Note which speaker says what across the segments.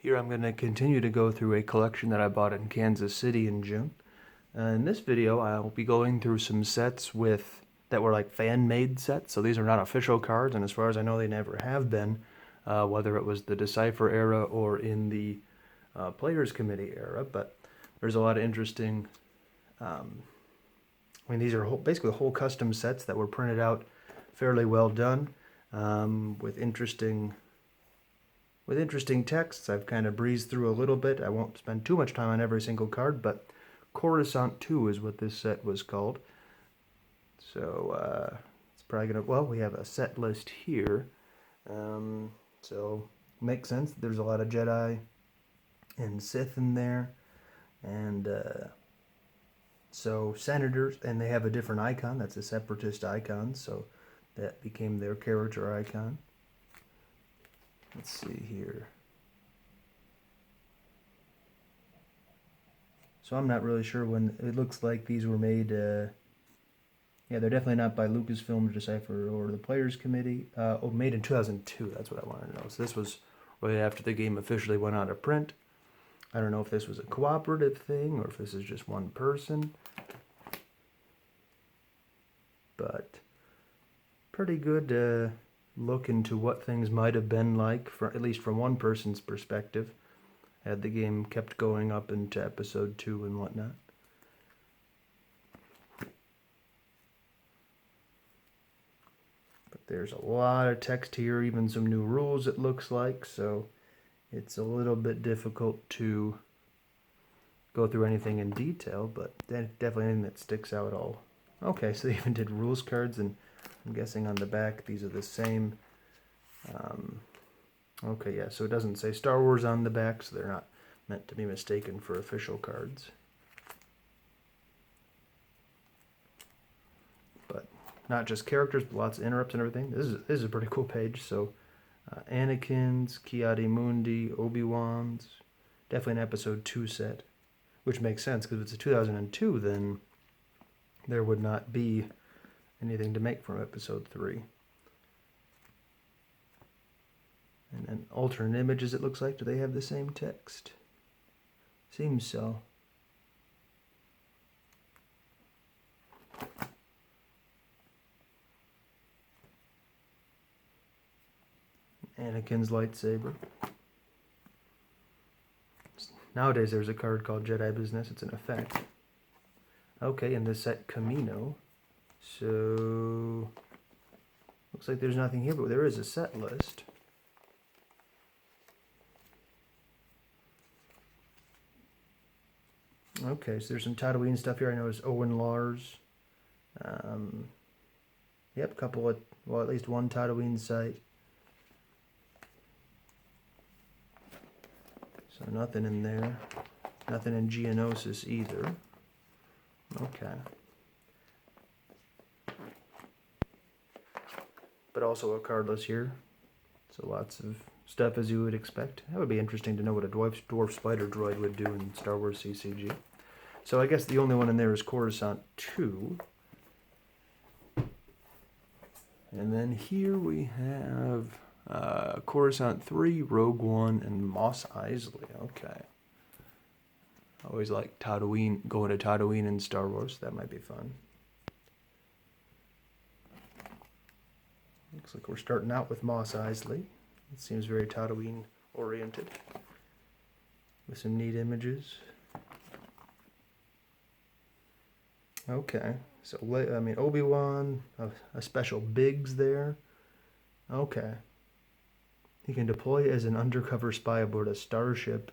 Speaker 1: Here I'm going to continue to go through a collection that I bought in Kansas City in June. In this video, I'll be going through some sets that were like fan-made sets. So these are not official cards, and as far as I know, they never have been, whether it was the Decipher era or in the Players Committee era. But there's a lot of interesting. These are basically whole custom sets that were printed out fairly well done, with interesting texts. I've kind of breezed through a little bit. I won't spend too much time on every single card, but Coruscant 2 is what this set was called. So it's probably going to, well, we have a set list here. So makes sense. There's a lot of Jedi and Sith in there. And so senators, and they have a different icon. That's a separatist icon. So that became their character icon. Let's see here. So I'm not really sure when. It looks like these were made. Yeah, they're definitely not by Lucasfilm, Decipher, or the Players Committee. Made in 2002. That's what I wanted to know. So this was right after the game officially went out of print. I don't know if this was a cooperative thing or if this is just one person. But pretty good look into what things might have been like, at least from one person's perspective, had the game kept going up into episode 2 and whatnot. But there's a lot of text here, even some new rules it looks like, so it's a little bit difficult to go through anything in detail, but definitely anything that sticks out all. Okay, so they even did rules cards, and I'm guessing on the back these are the same. Okay, yeah, so it doesn't say Star Wars on the back, so they're not meant to be mistaken for official cards. But not just characters, but lots of interrupts and everything. This is a pretty cool page. So Anakin's, Ki-Adi-Mundi, Obi-Wan's, definitely an episode 2 set, which makes sense because if it's a 2002, then there would not be anything to make from episode 3. And then alternate images, it looks like. Do they have the same text? Seems so. Anakin's lightsaber. Nowadays there's a card called Jedi Business. It's an effect. Okay, and this set Camino. So looks like there's nothing here, but there is a set list. Okay, so there's some Tatooine stuff here. I noticed Owen Lars. Yep, couple of, well, at least one Tatooine site. So nothing in there. Nothing in Geonosis either. Okay. But also a card list here. So lots of stuff as you would expect. That would be interesting to know what a dwarf spider droid would do in Star Wars CCG. So I guess the only one in there is Coruscant 2. And then here we have Coruscant 3, Rogue One, and Mos Eisley. Okay. I always like Tatooine, going to Tatooine in Star Wars. That might be fun. Looks like we're starting out with Mos Eisley. It seems very Tatooine oriented, with some neat images. Okay, so Obi-Wan, a special Biggs there. Okay. He can deploy as an undercover spy aboard a starship,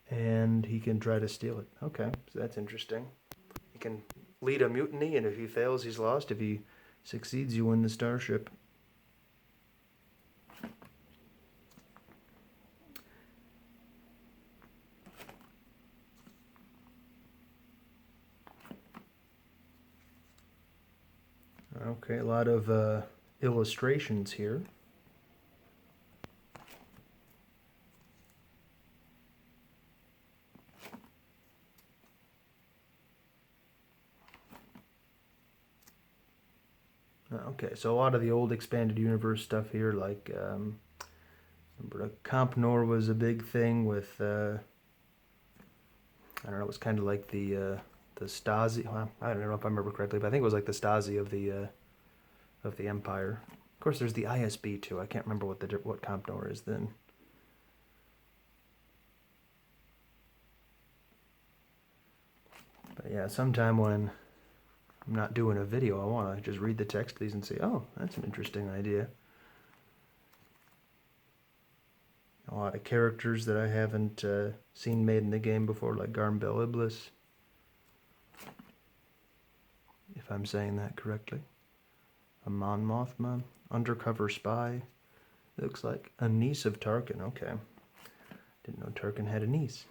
Speaker 1: and he can try to steal it. Okay, so that's interesting. He can lead a mutiny, and if he fails, he's lost. If he succeeds, you win the starship. Okay, a lot of illustrations here. Okay, so a lot of the old expanded universe stuff here, like Remember, Comp Nor was a big thing with, I don't know, it was kind of like the Stasi. Well, I don't know if I remember correctly, but I think it was like the Stasi of the Empire. Of course, there's the ISB too. I can't remember what Comp Nor is then. But yeah, sometime when I'm not doing a video, I want to just read the text of these and say, oh, that's an interesting idea. A lot of characters that I haven't seen made in the game before, like Garmbel Iblis, if I'm saying that correctly. A Mon Mothma, undercover spy. It looks like a niece of Tarkin. Okay, didn't know Tarkin had a niece.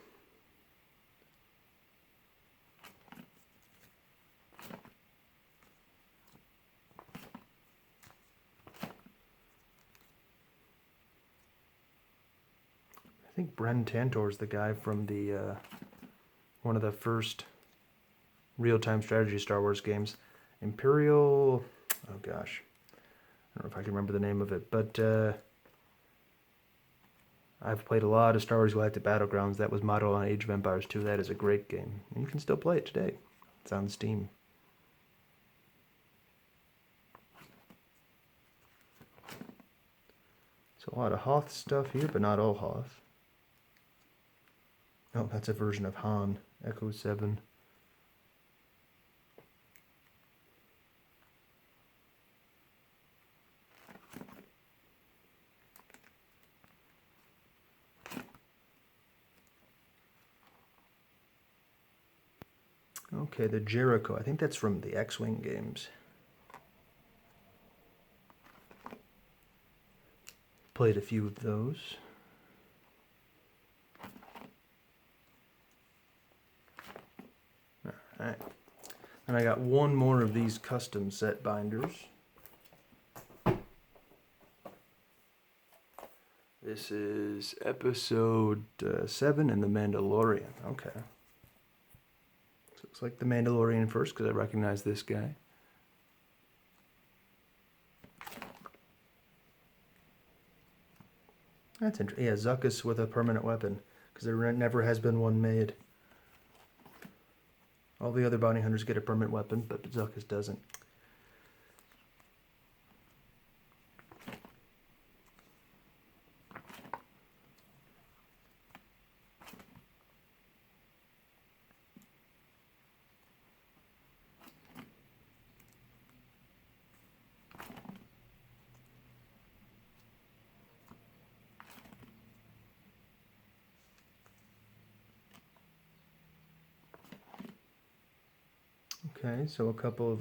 Speaker 1: I think Bren Tantor's the guy from the one of the first real-time strategy Star Wars games. Imperial... oh gosh. I don't know if I can remember the name of it, but I've played a lot of Star Wars Galactic Battlegrounds. That was modeled on Age of Empires 2. That is a great game. And you can still play it today. It's on Steam. So a lot of Hoth stuff here, but not all Hoth. Oh, that's a version of Han. Echo 7. Okay, the Jericho. I think that's from the X-Wing games. Played a few of those. Alright. And I got one more of these custom set binders. This is episode 7 in The Mandalorian. Okay. So looks like The Mandalorian first, because I recognize this guy. That's interesting. Yeah, Zuckuss with a permanent weapon, because there never has been one made. All the other bounty hunters get a permanent weapon, but Zuckuss doesn't. Okay, so a couple of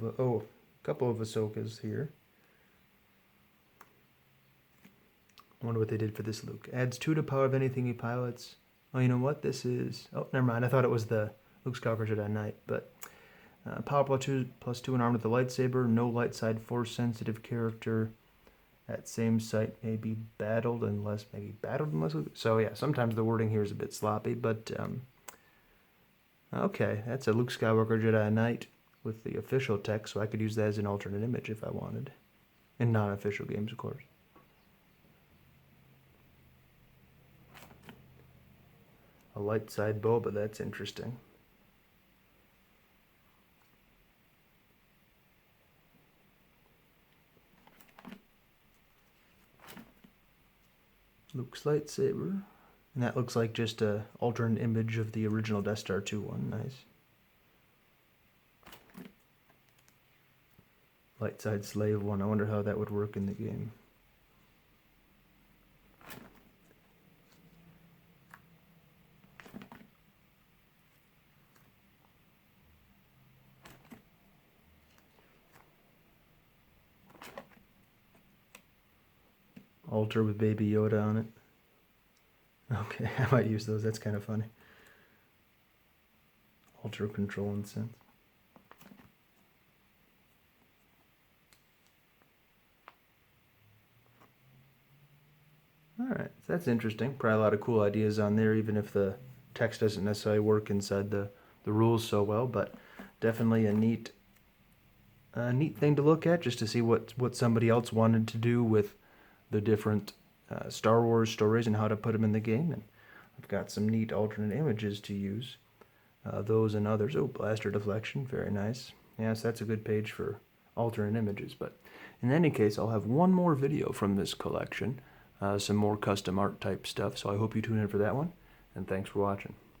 Speaker 1: Ahsokas here. I wonder what they did for this Luke. Adds 2 to power of anything he pilots. Oh, you know what? This is... oh, never mind. I thought it was the Luke Skywalker Jedi Knight, but... power plus 2 and armed with a lightsaber. No light side force sensitive character. At same site may be battled unless... so yeah, sometimes the wording here is a bit sloppy, but... okay, that's a Luke Skywalker Jedi Knight with the official text, so I could use that as an alternate image if I wanted. In non-official games, of course. A light side bow, but that's interesting. Luke's lightsaber. And that looks like just a alternate image of the original Death Star 2 one. Nice. Light side slave one. I wonder how that would work in the game. Altar with Baby Yoda on it. Okay, I might use those. That's kind of funny. Altar control and sense. Alright, so that's interesting. Probably a lot of cool ideas on there, even if the text doesn't necessarily work inside the rules so well, but definitely a neat thing to look at, just to see what somebody else wanted to do with the different Star Wars stories and how to put them in the game, and I've got some neat alternate images to use. Those and others. Oh, blaster deflection, very nice. Yes, that's a good page for alternate images, but in any case, I'll have one more video from this collection, some more custom art type stuff, so I hope you tune in for that one, and thanks for watching.